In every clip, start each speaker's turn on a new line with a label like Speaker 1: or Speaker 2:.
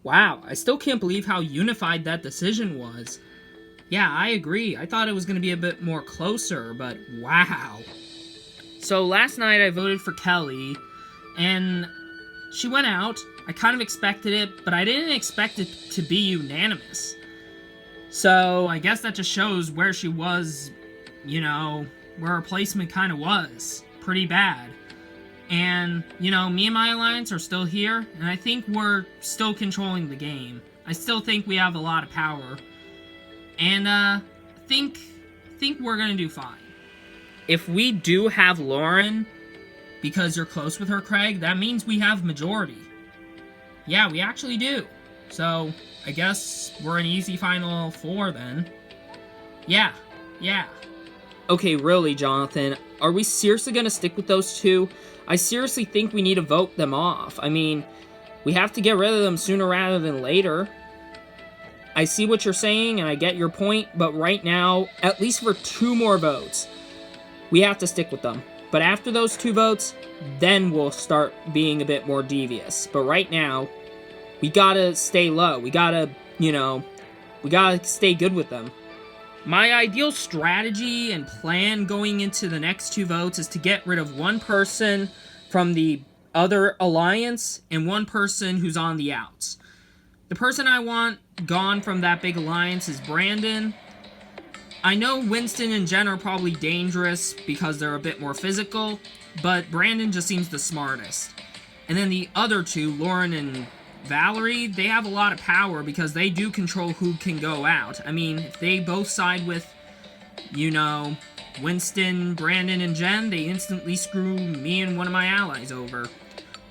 Speaker 1: Wow, I still can't believe how unified that decision was. Yeah, I agree. I thought it was going to be a bit more closer, but wow. So last night I voted for Kelly, and she went out. I kind of expected it, but I didn't expect it to be unanimous. So I guess that just shows where she was, you know, where her placement kind of was. Pretty bad. And, you know, me and my alliance are still here, and I think we're still controlling the game. I still think we have a lot of power. And, think we're gonna do fine. If we do have Lauren, because you're close with her, Craig, that means we have majority. Yeah, we actually do. So, I guess we're an easy final 4 then. Yeah. Okay, really, Jonathan, are we seriously gonna stick with those two? I seriously think we need to vote them off. I mean, we have to get rid of them sooner rather than later. I see what you're saying, and I get your point, but right now, at least for 2 more votes, we have to stick with them. But after those 2 votes, then we'll start being a bit more devious. But right now, we gotta stay low. We gotta, you know, we gotta stay good with them. My ideal strategy and plan going into the next 2 votes is to get rid of one person from the other alliance and one person who's on the outs. The person I want gone from that big alliance is Brandon. I know Winston and Jen are probably dangerous because they're a bit more physical, but Brandon just seems the smartest. And then the other 2, Lauren and Valerie, they have a lot of power because they do control who can go out. I mean, if they both side with, you know, Winston, Brandon, and Jen, they instantly screw me and one of my allies over.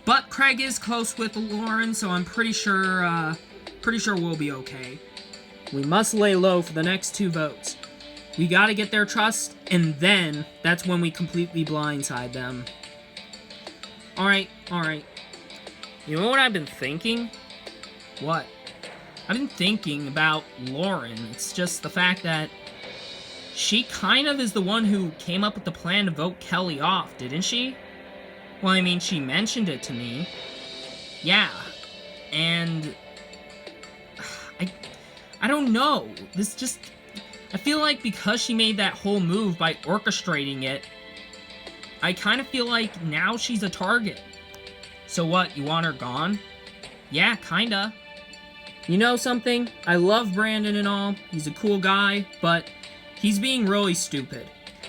Speaker 1: But Craig is close with Lauren, so I'm pretty sure we'll be okay. We must lay low for the next 2 votes. We gotta get their trust, and then that's when we completely blindside them. Alright. You know what I've been thinking? What? I've been thinking about Lauren. It's just the fact that she kind of is the one who came up with the plan to vote Kelly off, didn't she? Well, I mean, she mentioned it to me. Yeah. And I don't know. I feel like because she made that whole move by orchestrating it, I kind of feel like now she's a target. So what, you want her gone? Yeah, kinda. You know something? I love Brandon and all. He's a cool guy, but he's being really stupid.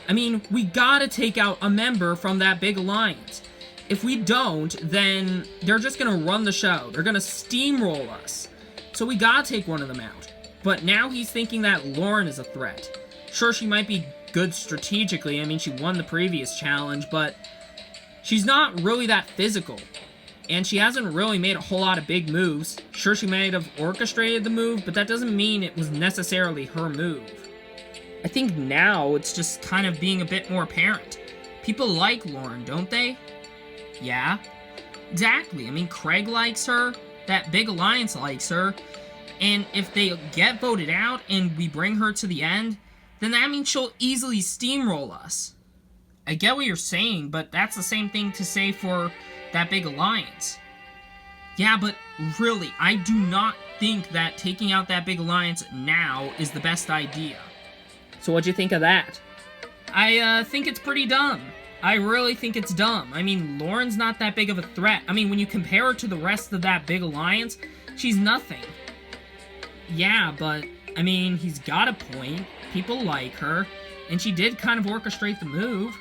Speaker 1: I mean, we gotta take out a member from that big alliance. If we don't, then they're just gonna run the show. They're gonna steamroll us. So we gotta take one of them out. But now he's thinking that Lauren is a threat. Sure, she might be good strategically. I mean, she won the previous challenge, but she's not really that physical. And she hasn't really made a whole lot of big moves. Sure, she might have orchestrated the move, but that doesn't mean it was necessarily her move. I think now it's just kind of being a bit more apparent. People like Lauren, don't they? Yeah. Exactly. I mean, Craig likes her. That big alliance likes her. And if they get voted out and we bring her to the end, then that means she'll easily steamroll us. I get what you're saying, but that's the same thing to say for that big alliance. Yeah, but really, I do not think that taking out that big alliance now is the best idea. So what'd you think of that? I think it's pretty dumb. I really think it's dumb. I mean, Lauren's not that big of a threat. I mean, when you compare her to the rest of that big alliance, she's nothing. Yeah, but, I mean, he's got a point. People like her, and she did kind of orchestrate the move.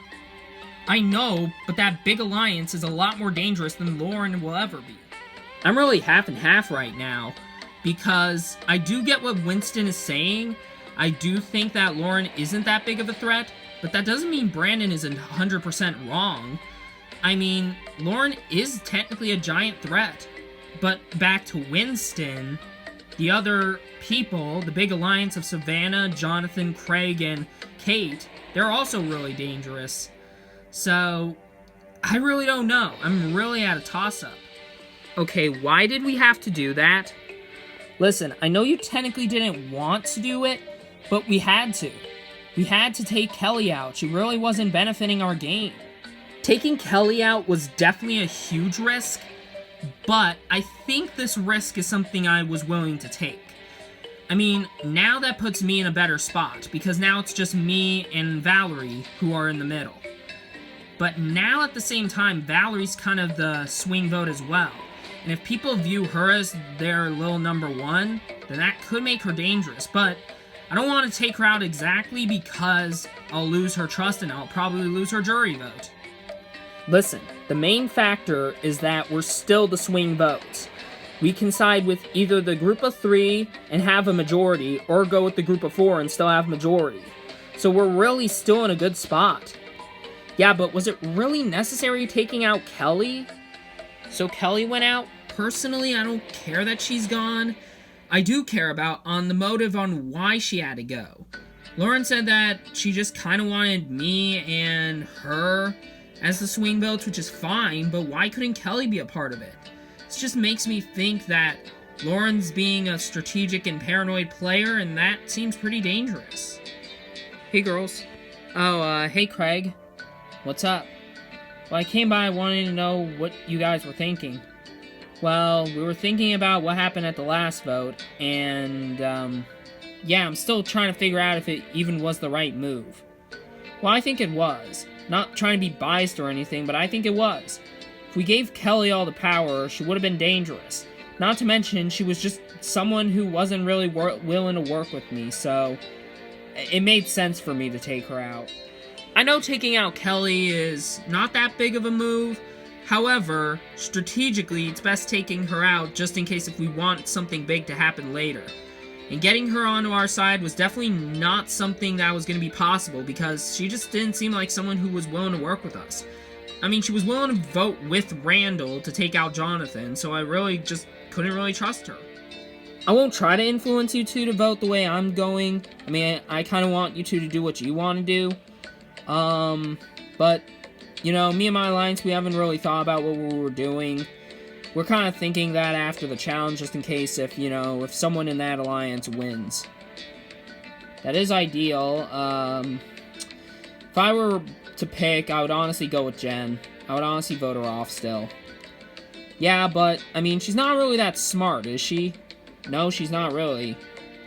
Speaker 1: I know, but that big alliance is a lot more dangerous than Lauren will ever be. I'm really half and half right now, because I do get what Winston is saying. I do think that Lauren isn't that big of a threat, but that doesn't mean Brandon isn't 100% wrong. I mean, Lauren is technically a giant threat, but back to Winston, the other people, the big alliance of Savannah, Jonathan, Craig, and Kate, they're also really dangerous. So, I really don't know. I'm really at a toss-up. Okay, why did we have to do that? Listen, I know you technically didn't want to do it, but we had to. We had to take Kelly out. She really wasn't benefiting our game. Taking Kelly out was definitely a huge risk, but I think this risk is something I was willing to take. I mean, now that puts me in a better spot, because now it's just me and Valerie who are in the middle. But now at the same time, Valerie's kind of the swing vote as well. And if people view her as their little number one, then that could make her dangerous. But I don't want to take her out exactly because I'll lose her trust and I'll probably lose her jury vote. Listen, the main factor is that we're still the swing votes. We can side with either the group of 3 and have a majority, or go with the group of 4 and still have majority. So we're really still in a good spot. Yeah, but was it really necessary taking out Kelly? So Kelly went out. Personally, I don't care that she's gone. I do care about the motive on why she had to go. Lauren said that she just kind of wanted me and her as the swing votes, which is fine, but why couldn't Kelly be a part of it? This just makes me think that Lauren's being a strategic and paranoid player, and that seems pretty dangerous. Hey, girls. Oh, hey, Craig. What's up? Well, I came by wanting to know what you guys were thinking. Well, we were thinking about what happened at the last vote, and, yeah, I'm still trying to figure out if it even was the right move. Well, I think it was. Not trying to be biased or anything, but I think it was. If we gave Kelly all the power, she would have been dangerous. Not to mention, she was just someone who wasn't really willing to work with me, so it made sense for me to take her out. I know taking out Kelly is not that big of a move. However, strategically, it's best taking her out just in case if we want something big to happen later. And getting her onto our side was definitely not something that was going to be possible because she just didn't seem like someone who was willing to work with us. I mean, she was willing to vote with Randall to take out Jonathan, so I really just couldn't really trust her. I won't try to influence you two to vote the way I'm going. I mean, I kind of want you two to do what you want to do. But, you know, me and my alliance, we haven't really thought about what we were doing. We're kind of thinking that after the challenge, just in case if, you know, if someone in that alliance wins. That is ideal. If I were to pick, I would honestly go with Jen. I would honestly vote her off still. Yeah, but, I mean, she's not really that smart, is she? No, she's not really.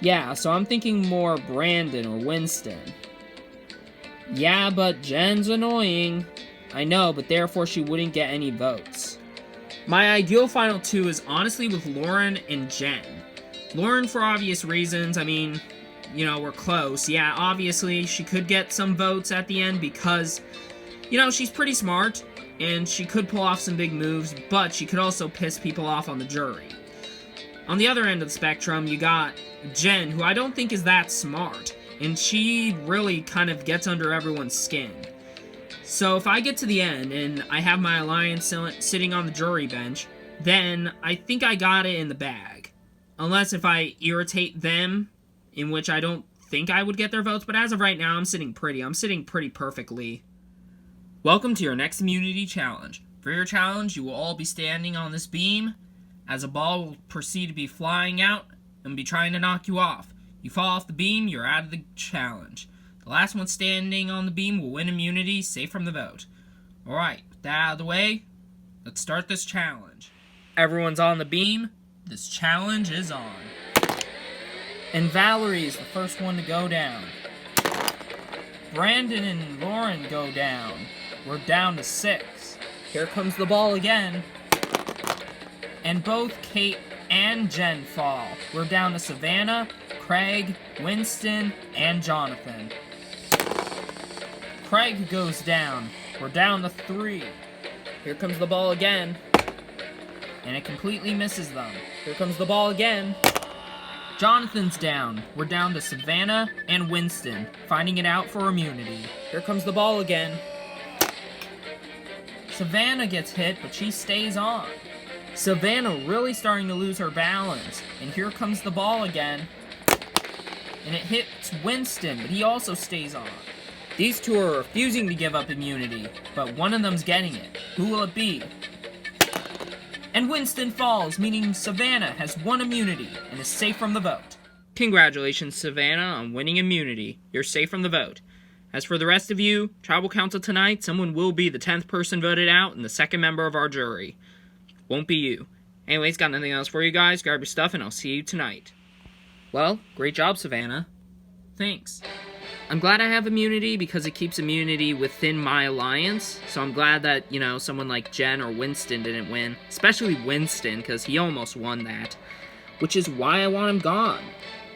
Speaker 1: Yeah, so I'm thinking more Brandon or Winston. Yeah, but Jen's annoying. I know, but therefore she wouldn't get any votes. My ideal final two is honestly with Lauren and Jen. Lauren for obvious reasons, I mean, you know, we're close. Yeah, obviously she could get some votes at the end because, you know, she's pretty smart and she could pull off some big moves, but she could also piss people off on the jury. On the other end of the spectrum, you got Jen, who I don't think is that smart, and she really kind of gets under everyone's skin. So if I get to the end and I have my alliance sitting on the jury bench, then I think I got it in the bag. Unless if I irritate them, in which I don't think I would get their votes, but as of right now, I'm sitting pretty perfectly. Welcome to your next immunity challenge. For your challenge, you will all be standing on this beam, as a ball will proceed to be flying out and be trying to knock you off. You fall off the beam, you're out of the challenge. The last one standing on the beam will win immunity, safe from the vote. Alright, with that out of the way, let's start this challenge. Everyone's on the beam. This challenge is on. And Valerie is the first one to go down. Brandon and Lauren go down. We're down to 6. Here comes the ball again. And both Kate and Jen fall. We're down to Savannah, Craig, Winston, and Jonathan. Craig goes down. We're down to 3. Here comes the ball again. And it completely misses them. Here comes the ball again. Jonathan's down. We're down to Savannah and Winston, finding it out for immunity. Here comes the ball again. Savannah gets hit, but she stays on. Savannah really starting to lose her balance. And here comes the ball again. And it hits Winston, but he also stays on. These two are refusing to give up immunity, but one of them's getting it. Who will it be? And Winston falls, meaning Savannah has won immunity and is safe from the vote. Congratulations, Savannah, on winning immunity. You're safe from the vote. As for the rest of you, tribal council tonight, someone will be the 10th person voted out and the second member of our jury. won't be you. Anyways, got nothing else for you guys. Grab your stuff and I'll see you tonight. Well, great job, Savannah. Thanks. I'm glad I have immunity because it keeps immunity within my alliance. So I'm glad that, you know, someone like Jen or Winston didn't win. Especially Winston, because he almost won that. Which is why I want him gone.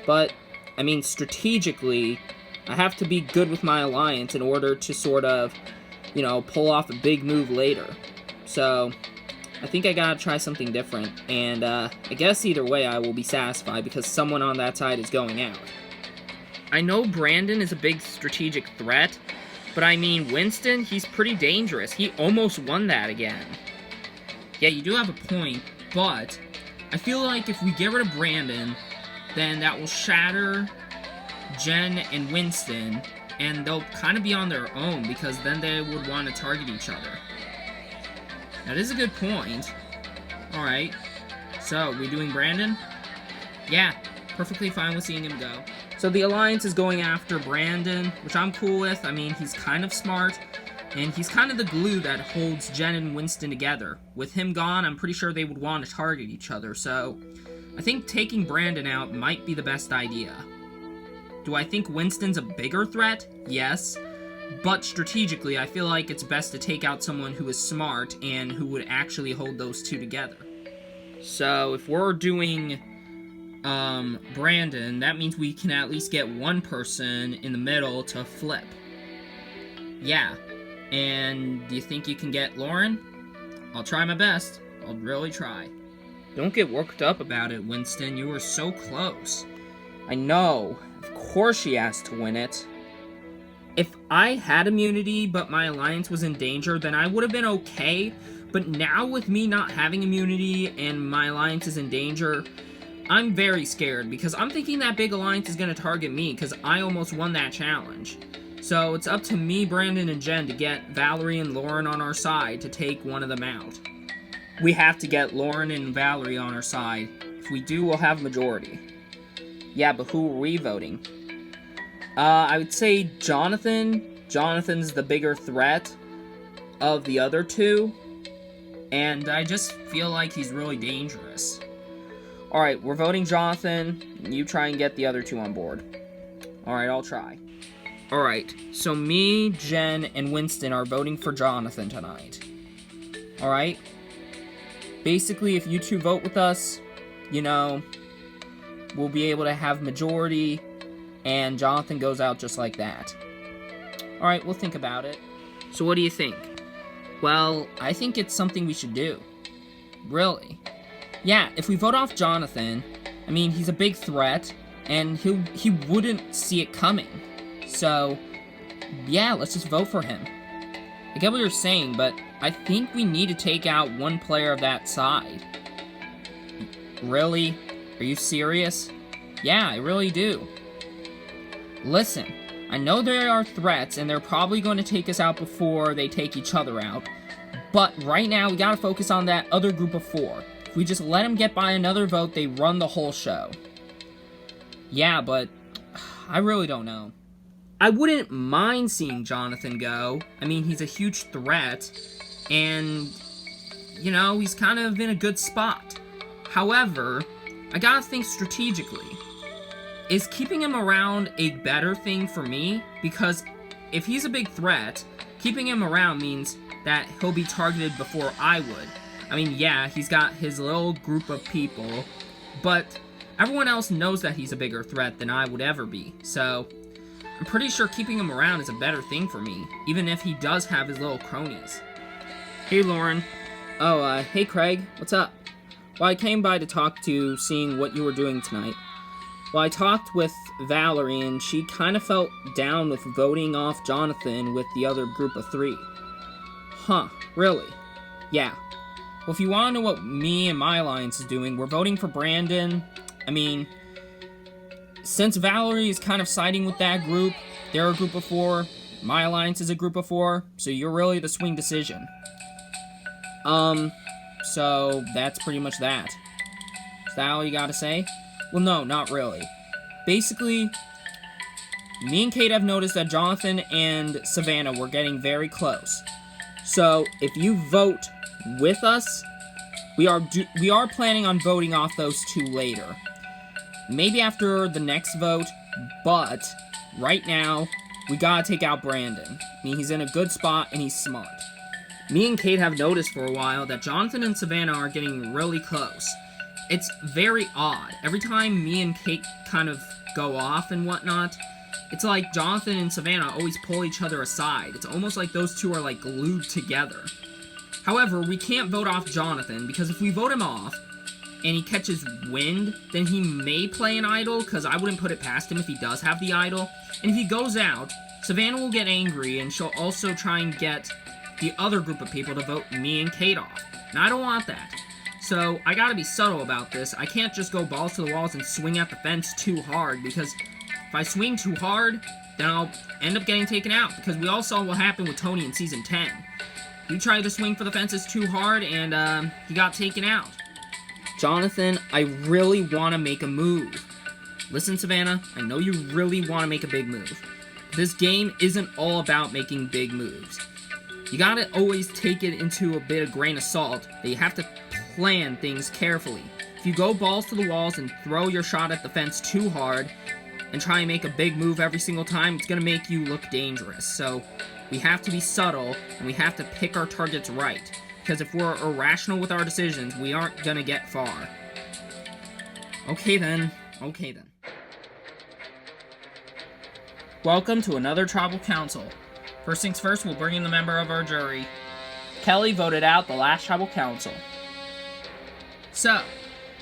Speaker 1: But, I mean, strategically, I have to be good with my alliance in order to sort of, you know, pull off a big move later. So, I think I gotta try something different. And, I guess either way I will be satisfied because someone on that side is going out. I know Brandon is a big strategic threat, but I mean, Winston, he's pretty dangerous. He almost won that again. Yeah, you do have a point, but I feel like if we get rid of Brandon, then that will shatter Jen and Winston, and they'll kind of be on their own, because then they would want to target each other. That is a good point. Alright, so, we doing Brandon? Yeah, perfectly fine with seeing him go. So the Alliance is going after Brandon, which I'm cool with. I mean, he's kind of smart, and he's kind of the glue that holds Jen and Winston together. With him gone, I'm pretty sure they would want to target each other, so I think taking Brandon out might be the best idea. Do I think Winston's a bigger threat? Yes, but strategically, I feel like it's best to take out someone who is smart and who would actually hold those two together. So if we're doing Brandon, that means we can at least get one person in the middle to flip. Yeah. And do you think you can get Lauren? I'll try my best. I'll really try. Don't get worked up about it, Winston. You were so close. I know. Of course she has to win it. If I had immunity, but my alliance was in danger, then I would have been okay. But now with me not having immunity and my alliance is in danger, I'm very scared, because I'm thinking that big alliance is going to target me, because I almost won that challenge. So it's up to me, Brandon, and Jen to get Valerie and Lauren on our side to take one of them out. We have to get Lauren and Valerie on our side. If we do, we'll have majority. Yeah, but who are we voting? I would say Jonathan. Jonathan's the bigger threat of the other two, and I just feel like he's really dangerous. Alright, we're voting Jonathan. You try and get the other two on board. Alright, I'll try. Alright, so me, Jen, and Winston are voting for Jonathan tonight. Alright? Basically, if you two vote with us, you know, we'll be able to have majority, and Jonathan goes out just like that. Alright, we'll think about it. So what do you think? Well, I think it's something we should do. Really. Yeah, if we vote off Jonathan, I mean, he's a big threat, and he wouldn't see it coming. So, yeah, let's just vote for him. I get what you're saying, but I think we need to take out one player of that side. Really? Are you serious? Yeah, I really do. Listen, I know there are threats, and they're probably going to take us out before they take each other out, but right now we gotta focus on that other group of 4. If we just let them get by another vote, they run the whole show. Yeah, but I really don't know. I wouldn't mind seeing Jonathan go. I mean, he's a huge threat, and, you know, he's kind of in a good spot. However, I gotta think strategically. Is keeping him around a better thing for me? Because if he's a big threat, keeping him around means that he'll be targeted before I would. I mean, yeah, he's got his little group of people, but everyone else knows that he's a bigger threat than I would ever be, so I'm pretty sure keeping him around is a better thing for me, even if he does have his little cronies. Hey, Lauren. Oh, hey, Craig. What's up? Well, I came by to talk to seeing what you were doing tonight. Well, I talked with Valerie, and she kind of felt down with voting off Jonathan with the other group of 3. Huh, really? Yeah. Well, if you want to know what me and my alliance is doing, we're voting for Brandon. I mean, since Valerie is kind of siding with that group, they're a group of 4, my alliance is a group of 4, so you're really the swing decision. So that's pretty much that. Is that all you gotta say? Well, no, not really. Basically, me and Kate have noticed that Jonathan and Savannah were getting very close. So, if you vote with us, we are planning on voting off those two later. Maybe after the next vote, but right now, we gotta take out Brandon. I mean, he's in a good spot and he's smart. Me and Kate have noticed for a while that Jonathan and Savannah are getting really close. It's very odd. Every time me and Kate kind of go off and whatnot, it's like Jonathan and Savannah always pull each other aside. It's almost like those two are like glued together. However, we can't vote off Jonathan, because if we vote him off, and he catches wind, then he may play an idol, because I wouldn't put it past him if he does have the idol. And if he goes out, Savannah will get angry, and she'll also try and get the other group of people to vote me and Kate off. And I don't want that. So, I gotta be subtle about this. I can't just go balls to the walls and swing at the fence too hard, because if I swing too hard, then I'll end up getting taken out, because we all saw what happened with Tony in Season 10. He tried to swing for the fences too hard, and he got taken out. Jonathan, I really want to make a move. Listen, Savannah, I know you really want to make a big move. This game isn't all about making big moves. You gotta always take it into a bit of grain of salt, that you have to plan things carefully. If you go balls to the walls and throw your shot at the fence too hard, and try and make a big move every single time, it's gonna make you look dangerous. So, we have to be subtle, and we have to pick our targets right. Because if we're irrational with our decisions, we aren't gonna get far. Okay then. Welcome to another tribal council. First things first, we'll bring in the member of our jury. Kelly voted out the last tribal council. So,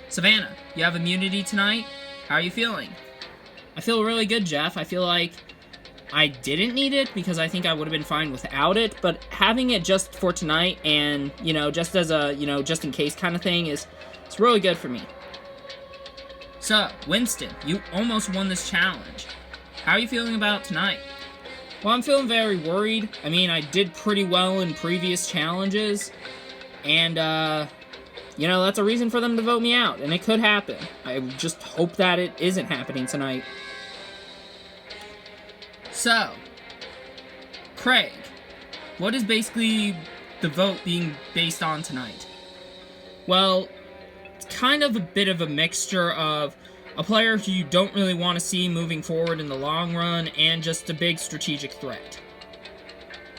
Speaker 1: Savannah, you have immunity tonight? How are you feeling? I feel really good, Jeff. I feel like I didn't need it because I think I would have been fine without it, but having it just for tonight and, just as a, just in case kind of thing it's really good for me. So, Winston, you almost won this challenge. How are you feeling about tonight? Well, I'm feeling very worried. I mean, I did pretty well in previous challenges, and, that's a reason for them to vote me out, and it could happen. I just hope that it isn't happening tonight. So, Craig, what is basically the vote being based on tonight? Well, it's kind of a bit of a mixture of a player who you don't really want to see moving forward in the long run and just a big strategic threat.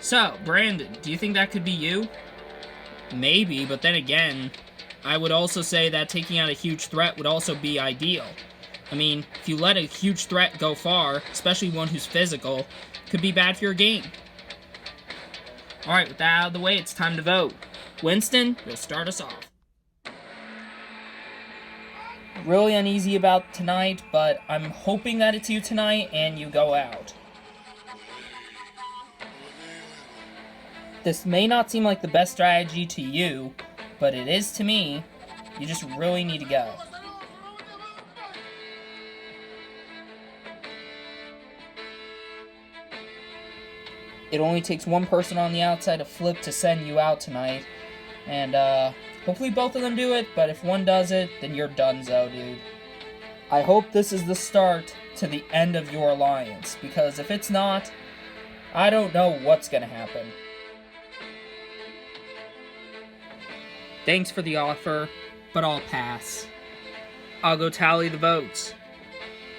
Speaker 1: So, Brandon, do you think that could be you? Maybe, but then again, I would also say that taking out a huge threat would also be ideal. I mean, if you let a huge threat go far, especially one who's physical, it could be bad for your game. Alright, with that out of the way, it's time to vote. Winston, you'll start us off. Really uneasy about tonight, but I'm hoping that it's you tonight and you go out. This may not seem like the best strategy to you, but it is to me. You just really need to go. It only takes one person on the outside to flip to send you out tonight. And, hopefully both of them do it, but if one does it, then you're donezo, dude. I hope this is the start to the end of your alliance, because if it's not, I don't know what's gonna happen. Thanks for the offer, but I'll pass. I'll go tally the votes.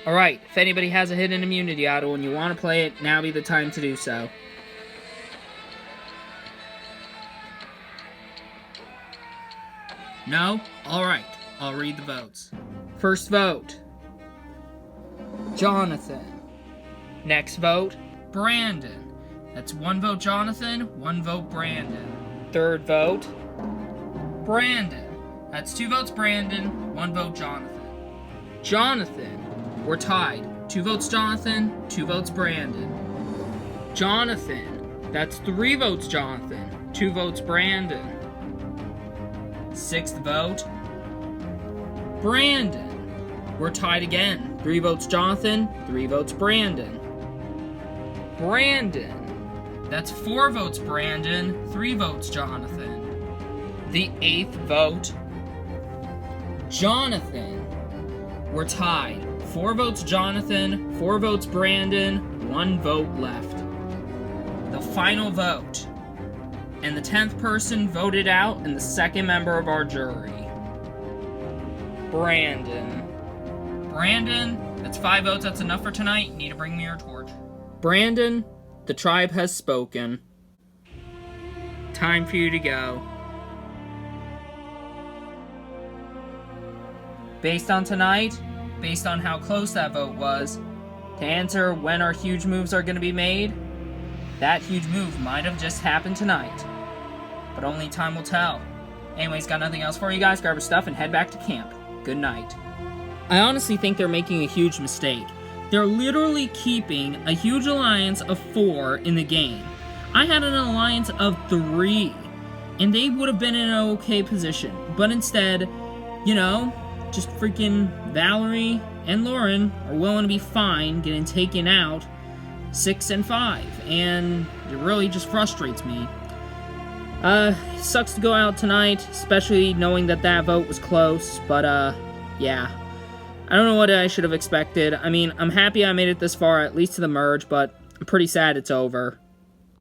Speaker 1: Alright, if anybody has a hidden immunity idol and you want to play it, now be the time to do so. No? Alright, I'll read the votes. First vote, Jonathan. Next vote, Brandon. That's 1 vote Jonathan, 1 vote Brandon. Third vote, Brandon. That's 2 votes Brandon, 1 vote Jonathan. Jonathan. We're tied. 2 votes Jonathan, 2 votes Brandon. Jonathan. That's 3 votes Jonathan, 2 votes Brandon. 6th vote, Brandon. We're tied again. 3 votes Jonathan, 3 votes Brandon. Brandon. That's 4 votes Brandon, 3 votes Jonathan. The 8th vote, Jonathan. We're tied. 4 votes Jonathan, 4 votes Brandon, 1 vote left. The final vote. And the 10th person voted out, and the second member of our jury. Brandon. Brandon, that's 5 votes, that's enough for tonight. You need to bring me your torch. Brandon, the tribe has spoken. Time for you to go. Based on tonight, based on how close that vote was, to answer when our huge moves are going to be made, that huge move might have just happened tonight. But only time will tell. Anyways, got nothing else for you guys. Grab your stuff and head back to camp. Good night. I honestly think they're making a huge mistake. They're literally keeping a huge alliance of 4 in the game. I had an alliance of 3, and they would have been in an okay position. But instead, you know, just freaking Valerie and Lauren are willing to be fine getting taken out 6 and 5, and it really just frustrates me. Sucks to go out tonight, especially knowing that that vote was close, but yeah. I don't know what I should have expected. I mean, I'm happy I made it this far, at least to the merge, but I'm pretty sad it's over.